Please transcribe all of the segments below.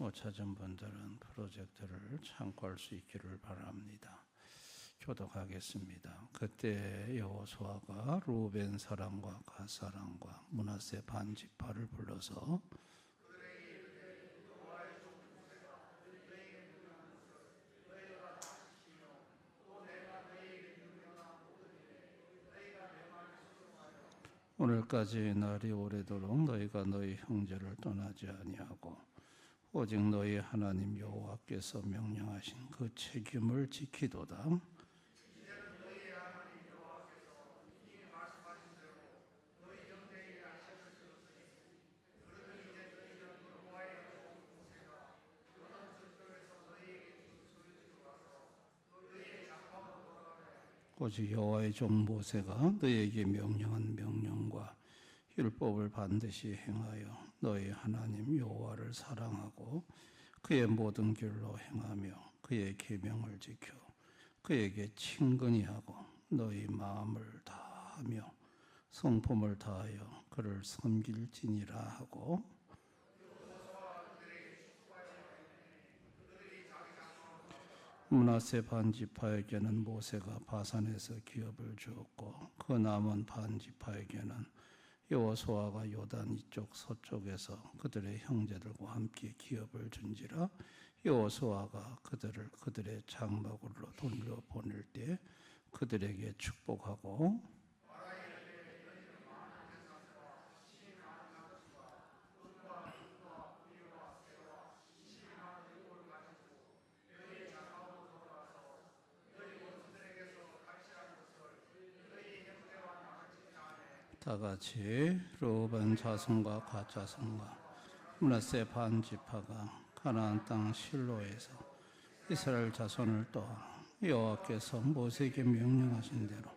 못 찾은 분들은 프로젝트를 참고할 수 있기를 바랍니다. 교독하겠습니다. 그때 여호수아가 루벤 사람과 갓 사람과 므낫세 반 지파를 불러서 오늘까지 날이 오래도록 너희가 너희 형제를 떠나지 아니하고 오직 너희 하나님 여호와께서 명령하신 그 책임을 지키도다. 오직 여호와의 종 모세가 너희에게 명령한 명령과 율법을 반드시 행하여 너희 하나님 여호와를 사랑하고 그의 모든 길로 행하며 그의 계명을 지켜 그에게 친근히 하고 너희 마음을 다하며 성품을 다하여 그를 섬길지니라 하고 므낫세 반지파에게는 모세가 바산에서 기업을 주었고 그 남은 반지파에게는 여호수아가 요단 이쪽 서쪽에서 그들의 형제들과 함께 기업을 준지라. 여호수아가 그들을 그들의 장막으로 돌려보낼 때 그들에게 축복하고 다 같이 루벤 자손과 갓 자손과 므낫세 반 지파가 가나안 땅 실로에서 이스라엘 자손을 떠나 여호와께서 모세에게 명령하신 대로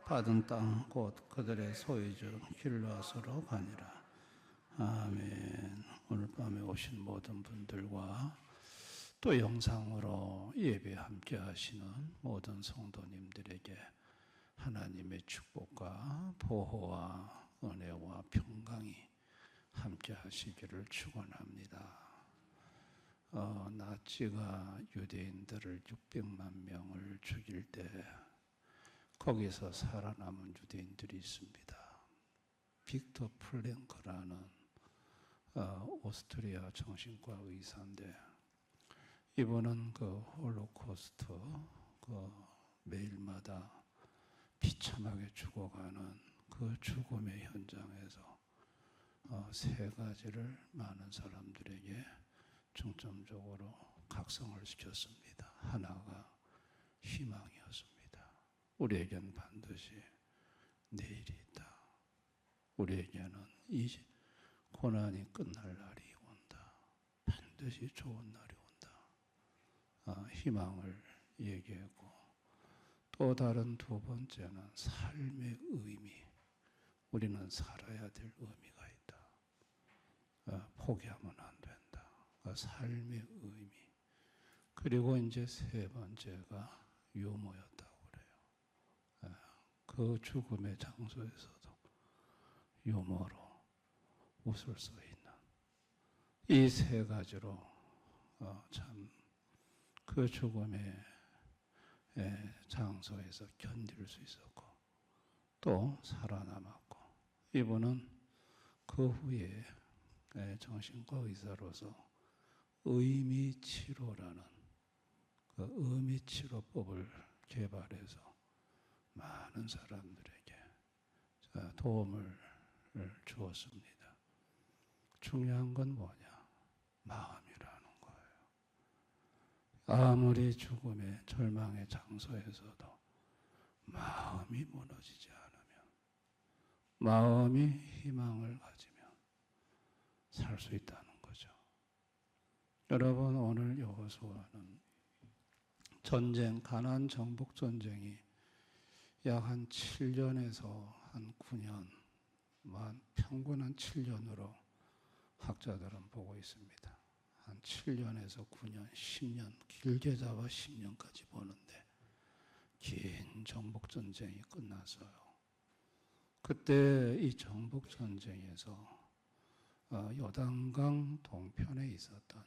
받은 땅 곧 그들의 소유주 길르앗으로 가니라. 아멘. 오늘 밤에 오신 모든 분들과 또 영상으로 예배 함께 하시는 모든 성도님들에게 하나님의 축복과 보호와 은혜와 평강이 함께 하시기를 축원합니다. 나치가 유대인들을 600만 명을 죽일 때 거기서 살아남은 유대인들이 있습니다. 빅터 플랭크라는 오스트리아 정신과 의사인데 이분은 그 홀로코스트 매일마다 비참하게 죽어가는 그 죽음의 현장에서 세 가지를 많은 사람들에게 중점적으로 각성을 시켰습니다. 하나가 희망이었습니다. 우리에겐 반드시 내일이 있다. 우리에게는 이 고난이 끝날 날이 온다. 반드시 좋은 날이 온다. 희망을 얘기했고 또 다른 두 번째는 삶의 의미. 우리는 살아야 될 의미가 있다. 포기하면 안 된다. 삶의 의미. 그리고 이제 세 번째가 유머였다고 그래요. 그 죽음의 장소에서도 유머로 웃을 수 있는 이 세 가지로 참 그 죽음의 장소에서 견딜 수 있었고 또 살아남았고 이분은 그 후에 정신과 의사로서 의미치료라는 그 의미치료법을 개발해서 많은 사람들에게 도움을 주었습니다. 중요한 건 뭐냐? 마음이라는 거예요. 아무리 죽음의 절망의 장소에서도 마음이 무너지지 않으면, 마음이 희망을 가지면 살 수 있다는 거죠. 여러분, 오늘 여호수아는 전쟁, 가나안 정복 전쟁이 약 한 7년에서 한 9년, 평균 한 7년으로 학자들은 보고 있습니다. 한 7년에서 9년, 10년, 길게 잡아 10년까지 보는데 긴 정복전쟁이 끝났어요. 그때 이 정복전쟁에서 요단강 동편에 있었던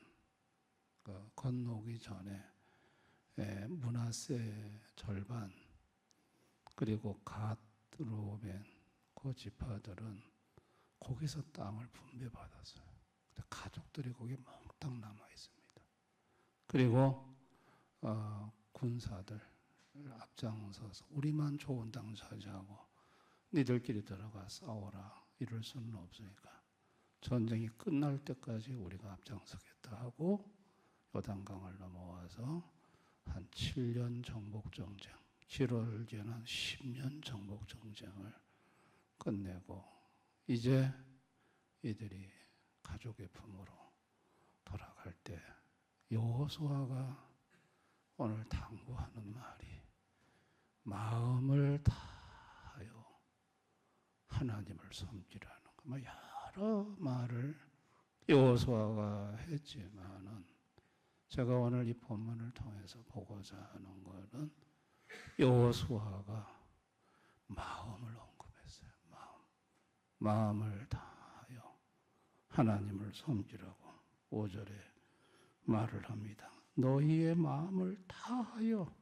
건너기 전에 므낫세 절반 그리고 갓, 루벤 그 지파들은 거기서 땅을 분배받았어요. 근데 가족들이 거기에 몽땅 남아 있습니다. 그리고 군사들 앞장서서 우리만 좋은 땅 차지하고 니들끼리 들어가 싸워라 이럴 수는 없으니까 전쟁이 끝날 때까지 우리가 앞장서겠다 하고 요단강을 넘어와서 한 7년 정복전쟁, 길어지는 한 10년 정복전쟁을 끝내고 이제 이들이 가족의 품으로 돌아갈 때 여호수아가 오늘 당부하는 말이 마음을 다하여 하나님을 섬기라는 거. 여러 말을 여호수아가 했지만은 제가 오늘 이 본문을 통해서 보고자 하는 것은 여호수아가 마음을 언급했어요. 마음을 다하여 하나님을 섬기라고 5절에 말을 합니다. 너희의 마음을 다하여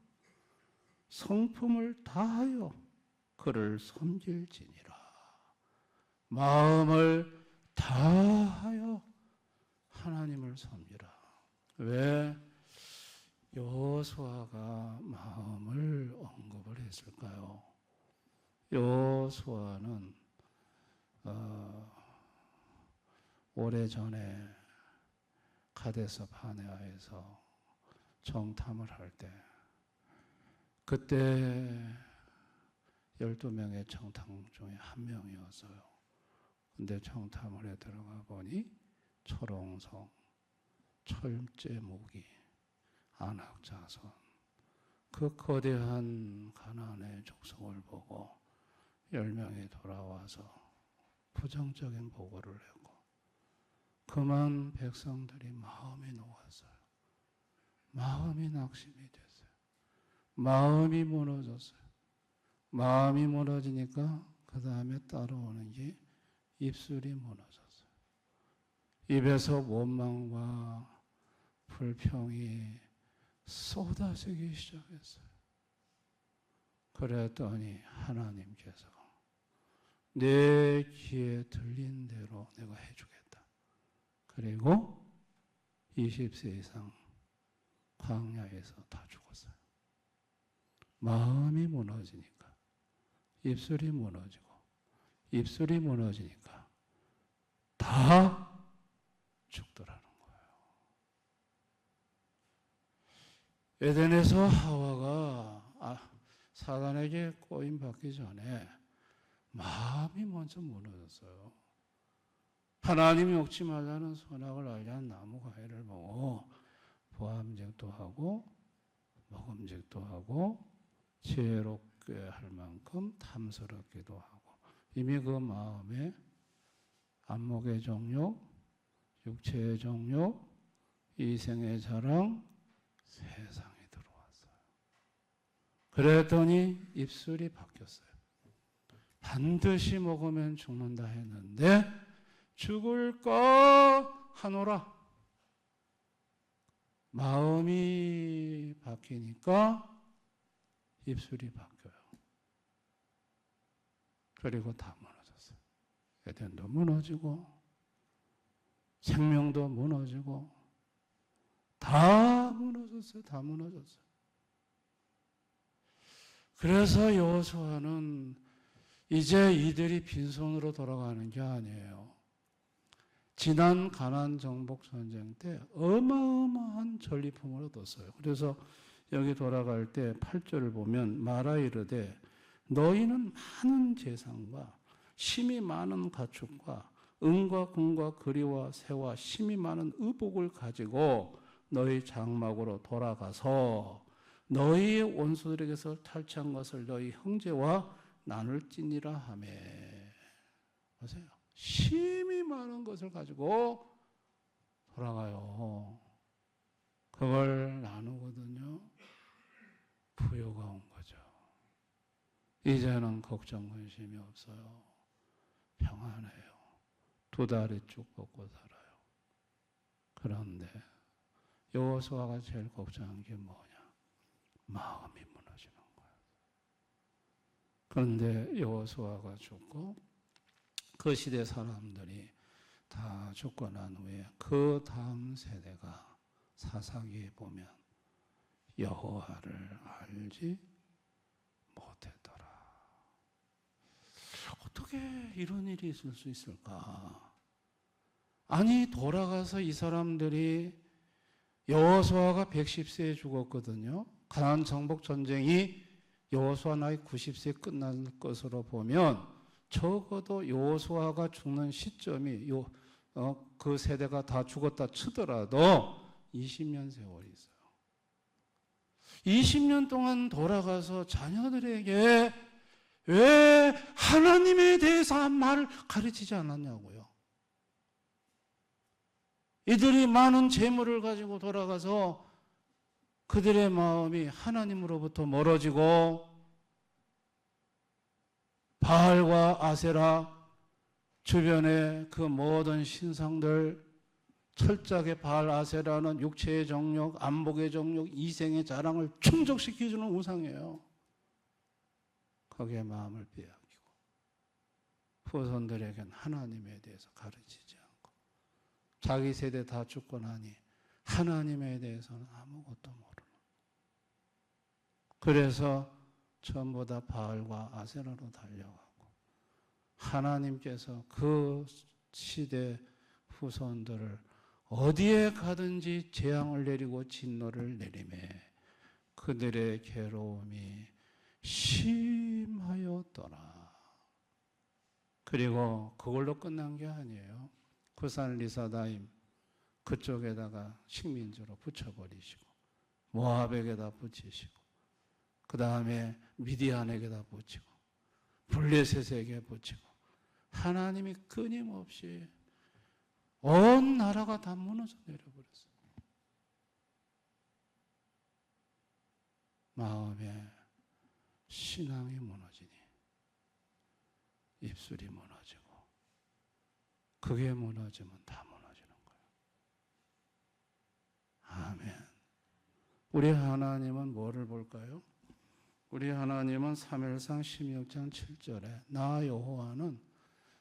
성품을 다하여 그를 섬길지니라. 마음을 다하여 하나님을 섬기라. 왜 여호수아가 마음을 언급을 했을까요? 여호수아는 오래전에 가데스 바네아에서 정탐을 할 때 그때 12명의 정탐 중에 한 명이었어요. 근데 정탐을 해 들어가 보니 철옹성, 철제무기, 안악자손 그 거대한 가나안의 족속을 보고 10명이 돌아와서 부정적인 보고를 했고 그만 백성들이 마음이 녹았어요. 마음이 낙심이 됐어요. 마음이 무너졌어요. 마음이 무너지니까 그 다음에 따라오는 게 입술이 무너졌어요. 입에서 원망과 불평이 쏟아지기 시작했어요. 그랬더니 하나님께서 내 귀에 들린 대로 내가 해주겠다. 그리고 20세 이상 광야에서 다 죽었어요. 마음이 무너지니까 입술이 무너지고 입술이 무너지니까 다 죽더라는 거예요. 에덴에서 하와가 사단에게 꼬임받기 전에 마음이 먼저 무너졌어요. 하나님이 먹지 말라는 선악을 알게 한 나무 과일을 보고 보암직도 하고 먹음직도 하고 지혜롭게 할 만큼 탐스럽기도 하고 이미 그 마음에 안목의 정욕, 육체의 정욕, 이생의 자랑, 세상이 들어왔어요. 그랬더니 입술이 바뀌었어요. 반드시 먹으면 죽는다 했는데 죽을까 하노라. 마음이 바뀌니까 입술이 바뀌어요. 그리고 다 무너졌어요. 에덴도 무너지고 생명도 무너지고 다 무너졌어요. 다 무너졌어요. 그래서 여호수아는 이제 이들이 빈손으로 돌아가는 게 아니에요. 지난 가나안 정복 전쟁 때 어마어마한 전리품을 얻었어요. 그래서 여기 돌아갈 때 8절을 보면 말하 이르되 너희는 많은 재산과 심이 많은 가축과 은과 금과 거리와 새와 심이 많은 의복을 가지고 너희 장막으로 돌아가서 너희 원수들에게서 탈취한 것을 너희 형제와 나눌지니라 하며. 보세요. 심이 많은 것을 가지고 돌아가요. 그걸 나누거든요. 부요가 온 거죠. 이제는 걱정 근심이 없어요. 평안해요. 두 다리 쭉 뻗고 살아요. 그런데 여호수아가 제일 걱정한 게 뭐냐? 마음이 무너지는 거야. 그런데 여호수아가 죽고 그 시대 사람들이 다 죽고 난 후에 그 다음 세대가 사사기에 보면 여호와를 알지 못했더라. 어떻게 이런 일이 있을 수 있을까? 아니, 돌아가서 이 사람들이 여호수아가 110세에 죽었거든요. 가나안 정복 전쟁이 여호수아 나이 90세에 끝날 것으로 보면 적어도 여호수아가 죽는 시점이 그 세대가 다 죽었다 치더라도 20년 세월이 있어요. 20년 동안 돌아가서 자녀들에게 왜 하나님에 대해서 말을 가르치지 않았냐고요. 이들이 많은 재물을 가지고 돌아가서 그들의 마음이 하나님으로부터 멀어지고 바알과 아세라 주변의 그 모든 신상들, 철저하게 바알 아세라는 육체의 정욕, 안목의 정욕, 이생의 자랑을 충족시켜주는 우상이에요. 거기에 마음을 빼앗기고 후손들에게는 하나님에 대해서 가르치지 않고 자기 세대 다 죽고 나니 하나님에 대해서는 아무것도 모르는. 그래서 전부 다 바알과 아세라로 달려가고 하나님께서 그 시대 후손들을 어디에 가든지 재앙을 내리고 진노를 내리매 그들의 괴로움이 심하였더라. 그리고 그걸로 끝난 게 아니에요. 구산 리사다임 그쪽에다가 식민지로 붙여버리시고 모압에게다 붙이시고 그 다음에 미디안에게다 붙이고 블레셋에게 붙이고 하나님이 끊임없이 온 나라가 다 무너져 내려버렸어요. 마음에 신앙이 무너지니 입술이 무너지고 그게 무너지면 다 무너지는 거예요. 아멘. 우리 하나님은 뭐를 볼까요? 우리 하나님은 사무엘상 16장 7절에 나 여호와는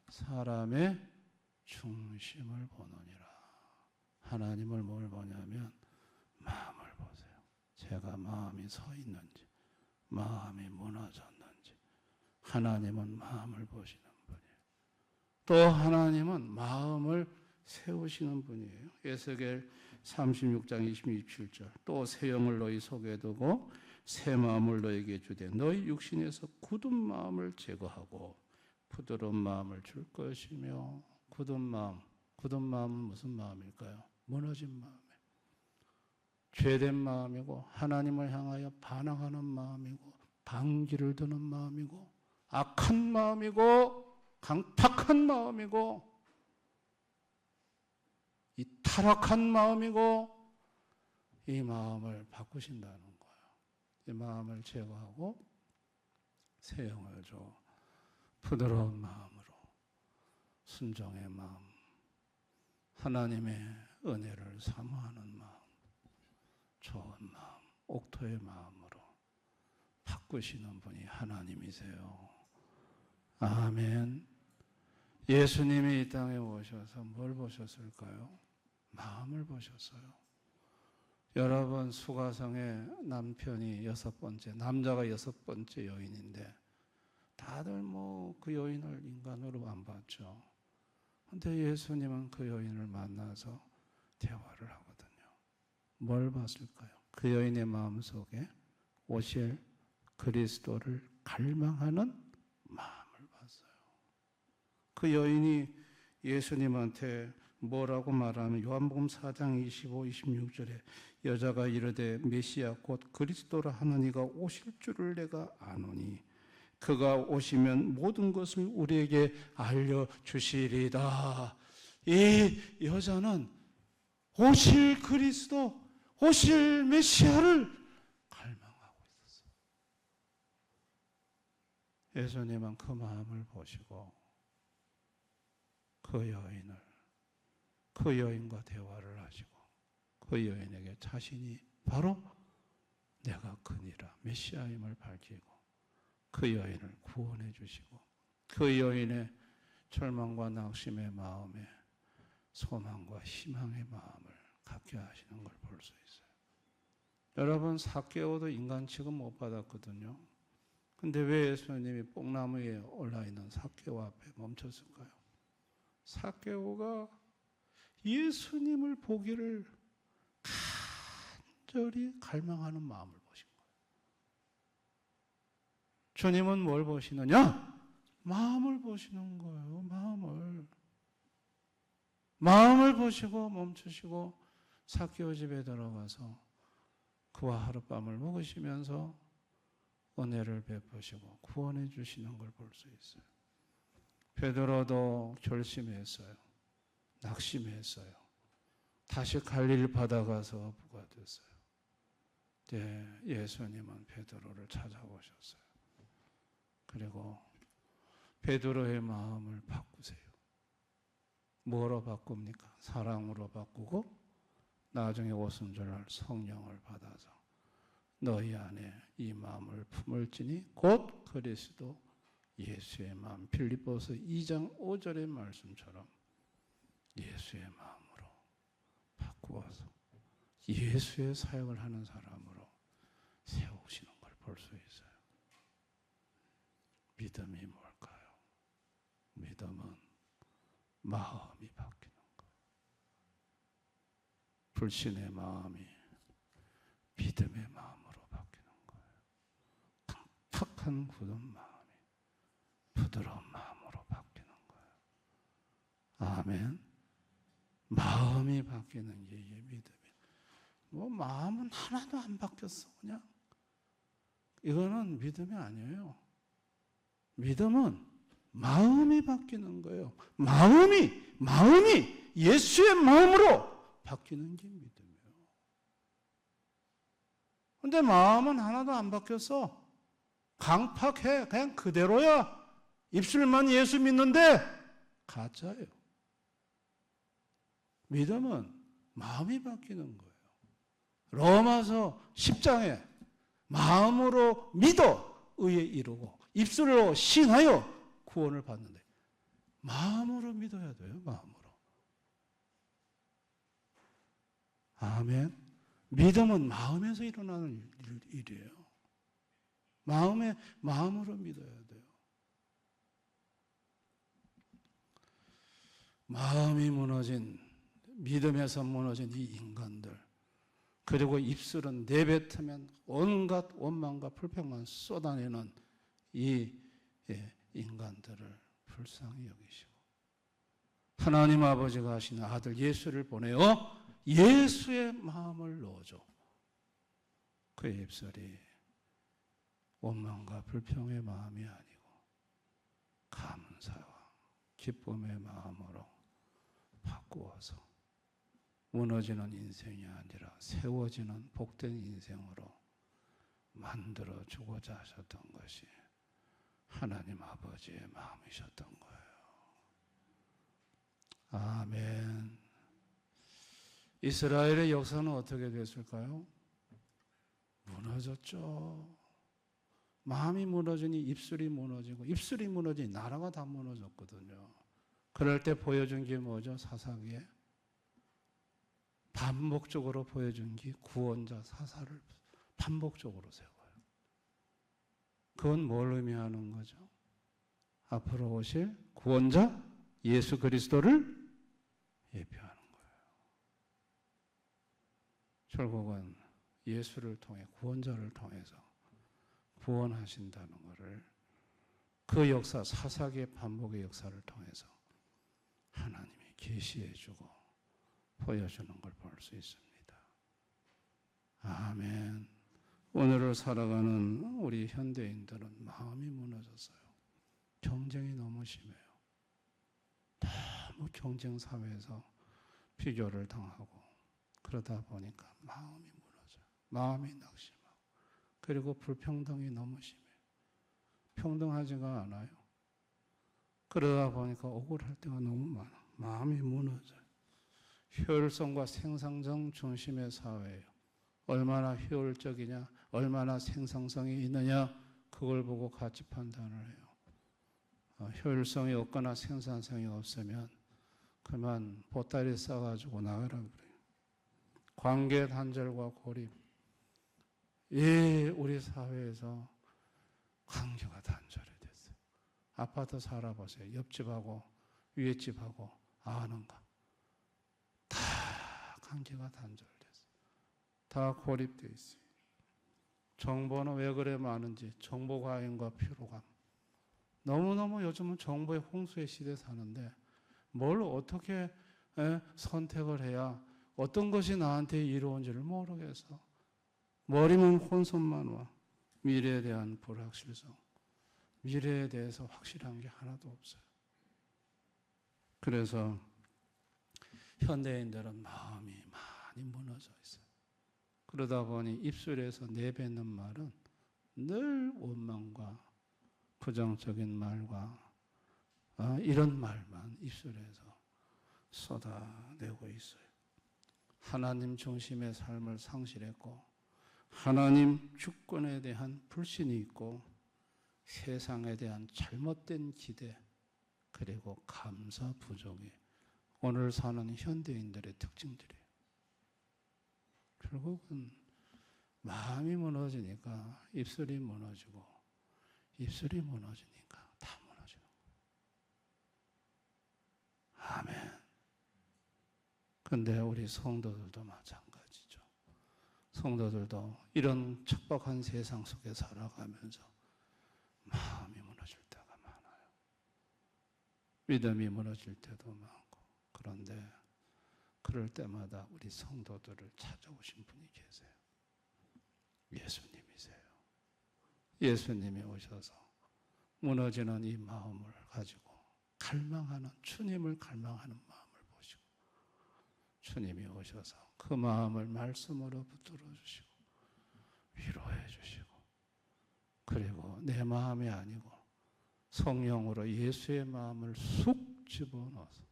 사람의 중심을 보느니라. 하나님을 뭘 보냐면 마음을 보세요. 제가 마음이 서 있는지 마음이 무너졌는지. 하나님은 마음을 보시는 분이에요. 또 하나님은 마음을 세우시는 분이에요. 에스겔 36장 27절 또 새 영을 너희 속에 두고 새 마음을 너희에게 주되 너희 육신에서 굳은 마음을 제거하고 부드러운 마음을 줄 것이며. 굳은 마음은 무슨 마음일까요? 무너진 마음이에요. 죄된 마음이고 하나님을 향하여 반항하는 마음이고 반기를 드는 마음이고 악한 마음이고 강팍한 마음이고 이 타락한 마음이고 이 마음을 바꾸신다는 거예요. 이 마음을 제거하고 새 영을 줘. 부드러운 마음으로 순종의 마음, 하나님의 은혜를 사모하는 마음, 좋은 마음, 옥토의 마음으로 바꾸시는 분이 하나님이세요. 아멘. 예수님이 이 땅에 오셔서 뭘 보셨을까요? 마음을 보셨어요. 여러분, 수가성의 남편이 6번째, 남자가 6번째 여인인데 다들 그 여인을 인간으로 안 봤죠. 근데 예수님은 그 여인을 만나서 대화를 하거든요. 뭘 봤을까요? 그 여인의 마음속에 오실 그리스도를 갈망하는 마음을 봤어요. 그 여인이 예수님한테 뭐라고 말하면 요한복음 4장 25, 26절에 여자가 이르되 메시아 곧 그리스도라 하는 이가 오실 줄을 내가 아노니 그가 오시면 모든 것을 우리에게 알려주시리다. 이 여자는 오실 그리스도, 오실 메시아를 갈망하고 있었어요. 예수님은 그 마음을 보시고 그 여인과 대화를 하시고 그 여인에게 자신이 바로 내가 그니라 메시아임을 밝히고 그 여인을 구원해 주시고 그 여인의 절망과 낙심의 마음에 소망과 희망의 마음을 갖게 하시는 걸 볼 수 있어요. 여러분, 삭개오도 인간 취급 못 받았거든요. 근데 왜 예수님이 뽕나무 위에 올라있는 삭개오 앞에 멈췄을까요? 삭개오가 예수님을 보기를 간절히 갈망하는 마음을 보신 거예요. 주님은 뭘 보시느냐? 마음을 보시는 거예요. 마음을 보시고 멈추시고 삭개오 집에 들어가서 그와 하룻밤을 묵으시면서 은혜를 베푸시고 구원해 주시는 걸 볼 수 있어요. 베드로도 결심했어요. 낙심했어요. 다시 갈릴 바다 가서 어부가 됐어요. 네, 예수님은 베드로를 찾아오셨어요. 그리고 베드로의 마음을 바꾸세요. 뭐로 바꿉니까? 사랑으로 바꾸고 나중에 오순절날 성령을 받아서 너희 안에 이 마음을 품을지니 곧 그리스도 예수의 마음. 빌립보서 2장 5절의 말씀처럼 예수의 마음으로 바꾸어서 예수의 사역을 하는 사람으로 세우시는 걸 볼 수 있어요. 믿음이 뭘까요? 믿음은 마음이 바뀌는 거예요. 불신의 마음이 믿음의 마음으로 바뀌는 거예요. 탁한 굳은 마음이 부드러운 마음으로 바뀌는 거예요. 아멘. 마음이 바뀌는 게 이게 믿음이에요. 뭐 마음은 하나도 안 바뀌었어 그냥. 이거는 믿음이 아니에요. 믿음은 마음이 바뀌는 거예요. 마음이 예수의 마음으로 바뀌는 게 믿음이에요. 근데 마음은 하나도 안 바뀌었어. 강팍해. 그냥 그대로야. 입술만 예수 믿는데 가짜예요. 믿음은 마음이 바뀌는 거예요. 로마서 10장에 마음으로 믿어 의에 이르고 입술로 신하여 구원을 받는데 마음으로 믿어야 돼요. 마음으로. 아멘. 믿음은 마음에서 일어나는 일이에요. 마음으로 믿어야 돼요. 마음이 무너진, 믿음에서 무너진 이 인간들, 그리고 입술은 내뱉으면 온갖 원망과 불평만 쏟아내는 이 인간들을 불쌍히 여기시고 하나님 아버지가 하시는 아들 예수를 보내어 예수의 마음을 넣어줘. 그의 입술이 원망과 불평의 마음이 아니고 감사와 기쁨의 마음으로 바꾸어서 무너지는 인생이 아니라 세워지는 복된 인생으로 만들어주고자 하셨던 것이 하나님 아버지의 마음이셨던 거예요. 아멘. 이스라엘의 역사는 어떻게 됐을까요? 무너졌죠. 마음이 무너지니 입술이 무너지고 입술이 무너지니 나라가 다 무너졌거든요. 그럴 때 보여준 게 뭐죠? 사사기에 반복적으로 보여준 게 구원자 사사를 반복적으로 세워요. 그건 뭘 의미하는 거죠? 앞으로 오실 구원자 예수 그리스도를 예표하는 거예요. 결국은 예수를 통해 구원자를 통해서 구원하신다는 것을 그 역사 사사기의 반복의 역사를 통해서 하나님이 계시해 주고 보여주는 걸 볼 수 있습니다. 아멘. 오늘을 살아가는 우리 현대인들은 마음이 무너졌어요. 경쟁이 너무 심해요. 너무 경쟁 사회에서 비교를 당하고 그러다 보니까 마음이 무너져요. 마음이 낙심하고 그리고 불평등이 너무 심해요. 평등하지가 않아요. 그러다 보니까 억울할 때가 너무 많아. 마음이 무너져요. 효율성과 생산성 중심의 사회예요. 얼마나 효율적이냐, 얼마나 생산성이 있느냐, 그걸 보고 가치 판단을 해요. 효율성이 없거나 생산성이 없으면 그만 보따리 싸가지고 나가라 그래요. 관계 단절과 고립. 우리 사회에서 관계가 단절이 됐어요. 아파트 살아보세요. 옆집하고 위에 집하고 아는가? 다 관계가 단절됐어요. 다 고립되어 있어요. 정보는 왜 그래 많은지, 정보 과잉과 피로감. 너무너무 요즘은 정보의 홍수의 시대에 사는데 뭘 어떻게 선택을 해야 어떤 것이 나한테 이로운지를 모르겠어. 머리만 혼선만 와. 미래에 대한 불확실성. 미래에 대해서 확실한 게 하나도 없어요. 그래서 현대인들은 마음이 많이 무너져 있어요. 그러다 보니 입술에서 내뱉는 말은 늘 원망과 부정적인 말과 이런 말만 입술에서 쏟아내고 있어요. 하나님 중심의 삶을 상실했고 하나님 주권에 대한 불신이 있고 세상에 대한 잘못된 기대 그리고 감사 부족이 오늘 사는 현대인들의 특징들이에요. 결국은 마음이 무너지니까 입술이 무너지고 입술이 무너지니까 다 무너지는 거예요. 아멘. 근데 우리 성도들도 마찬가지죠. 성도들도 이런 척박한 세상 속에 살아가면서 마음이 무너질 때가 많아요. 믿음이 무너질 때도 많고. 그런데 그럴 때마다 우리 성도들을 찾아오신 분이 계세요. 예수님이세요. 예수님이 오셔서 무너지는 이 마음을 가지고 갈망하는, 주님을 갈망하는 마음을 보시고 주님이 오셔서 그 마음을 말씀으로 붙들어 주시고 위로해 주시고 그리고 내 마음이 아니고 성령으로 예수의 마음을 쑥 집어넣어서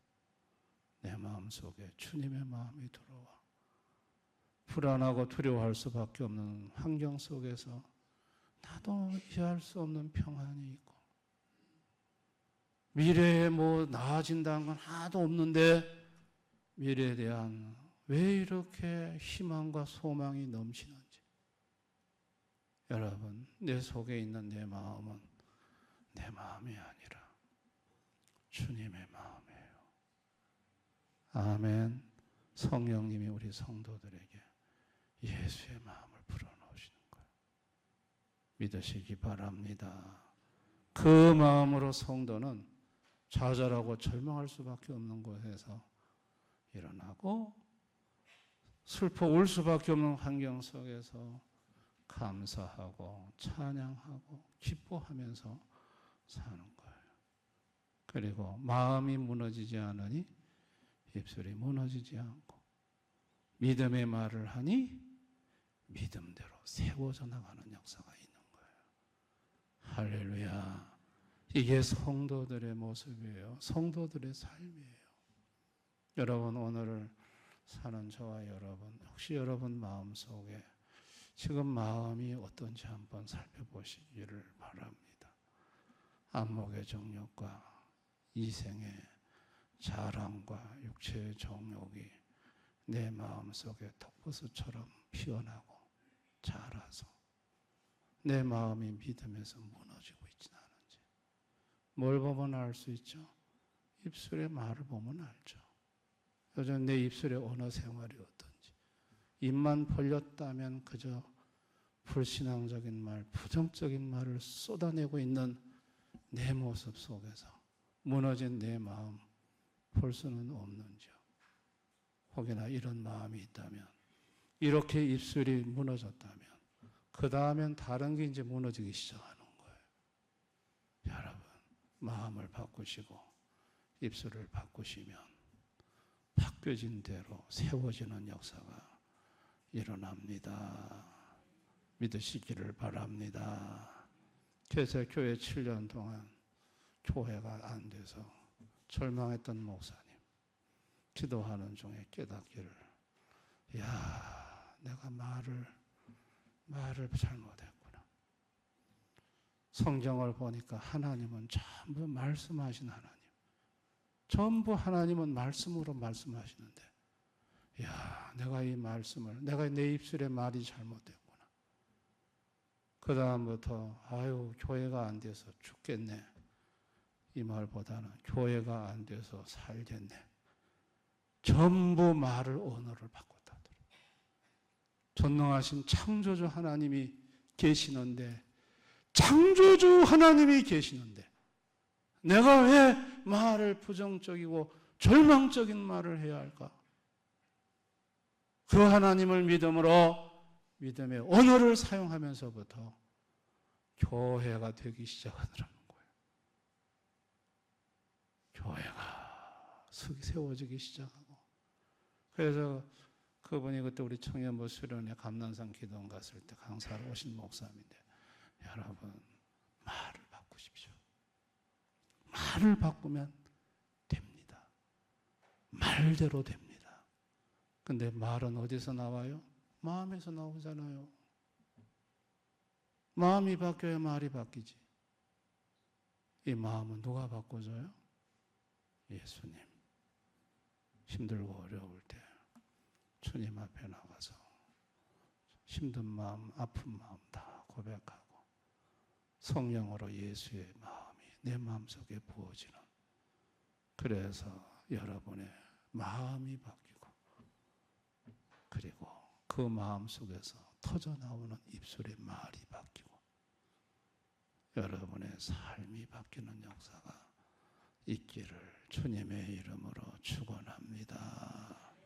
내 마음 속에 주님의 마음이 들어와 불안하고 두려워할 수밖에 없는 환경 속에서 나도 이해할 수 없는 평안이 있고 미래에 뭐 나아진다는 건 하나도 없는데 미래에 대한 왜 이렇게 희망과 소망이 넘치는지 여러분 내 속에 있는 내 마음은 내 마음이 아니라 주님의 마음이에요. 아멘. 성령님이 우리 성도들에게 예수의 마음을 불어넣으시는 거예요. 믿으시기 바랍니다. 그 마음으로 성도는 좌절하고 절망할 수밖에 없는 곳에서 일어나고 슬퍼 울 수밖에 없는 환경 속에서 감사하고 찬양하고 기뻐하면서 사는 거예요. 그리고 마음이 무너지지 않으니 입술이 무너지지 않고 믿음의 말을 하니 믿음대로 세워져 나가는 역사가 있는 거예요. 할렐루야. 이게 성도들의 모습이에요. 성도들의 삶이에요. 여러분 오늘을 사는 저와 여러분 혹시 여러분 마음속에 지금 마음이 어떤지 한번 살펴보시기를 바랍니다. 안목의 정욕과 이생의 자랑과 육체의 정욕이 내 마음속에 독버섯처럼 피어나고 자라서 내 마음이 믿음에서 무너지고 있지는 않은지 뭘 보면 알 수 있죠? 입술의 말을 보면 알죠. 요즘 내 입술의 언어 생활이 어떤지 입만 벌렸다면 그저 불신앙적인 말, 부정적인 말을 쏟아내고 있는 내 모습 속에서 무너진 내 마음 볼 수는 없는지요. 혹여나 이런 마음이 있다면 이렇게 입술이 무너졌다면 그 다음엔 다른 게 이제 무너지기 시작하는 거예요. 여러분 마음을 바꾸시고 입술을 바꾸시면 바뀌어진 대로 세워지는 역사가 일어납니다. 믿으시기를 바랍니다. 그래서 교회 7년 동안 교회가 안 돼서 절망했던 목사님 기도하는 중에 깨닫기를, 야, 내가 말을 잘못했구나. 성경을 보니까 하나님은 전부 말씀하신 하나님, 전부 하나님은 말씀으로 말씀하시는데, 야, 내가 이 말씀을, 내가 내 입술의 말이 잘못됐구나. 그 다음부터 아유, 교회가 안 돼서 죽겠네, 이 말보다는 교회가 안 돼서 살겠네. 전부 말을, 언어를 바꿨다. 전능하신 창조주 하나님이 계시는데, 창조주 하나님이 계시는데 내가 왜 말을 부정적이고 절망적인 말을 해야 할까? 그 하나님을 믿음으로, 믿음의 언어를 사용하면서부터 교회가 되기 시작하더라는 거예요. 교회가 세워지기 시작하고. 그래서 그분이 그때 우리 청년부 수련회 감난산 기도원 갔을 때 강사로 오신 목사님인데, 여러분, 말을 바꾸십시오. 말을 바꾸면 됩니다. 말대로 됩니다. 근데 말은 어디서 나와요? 마음에서 나오잖아요. 마음이 바뀌어야 말이 바뀌지. 이 마음은 누가 바꿔줘요? 예수님. 힘들고 어려울 때 주님 앞에 나가서 힘든 마음, 아픈 마음 다 고백하고 성령으로 예수의 마음이 내 마음속에 부어지는, 그래서 여러분의 마음이 바뀌고, 그리고 그 마음 속에서 터져나오는 입술의 말이 바뀌고 여러분의 삶이 바뀌는 역사가 있기를 주님의 이름으로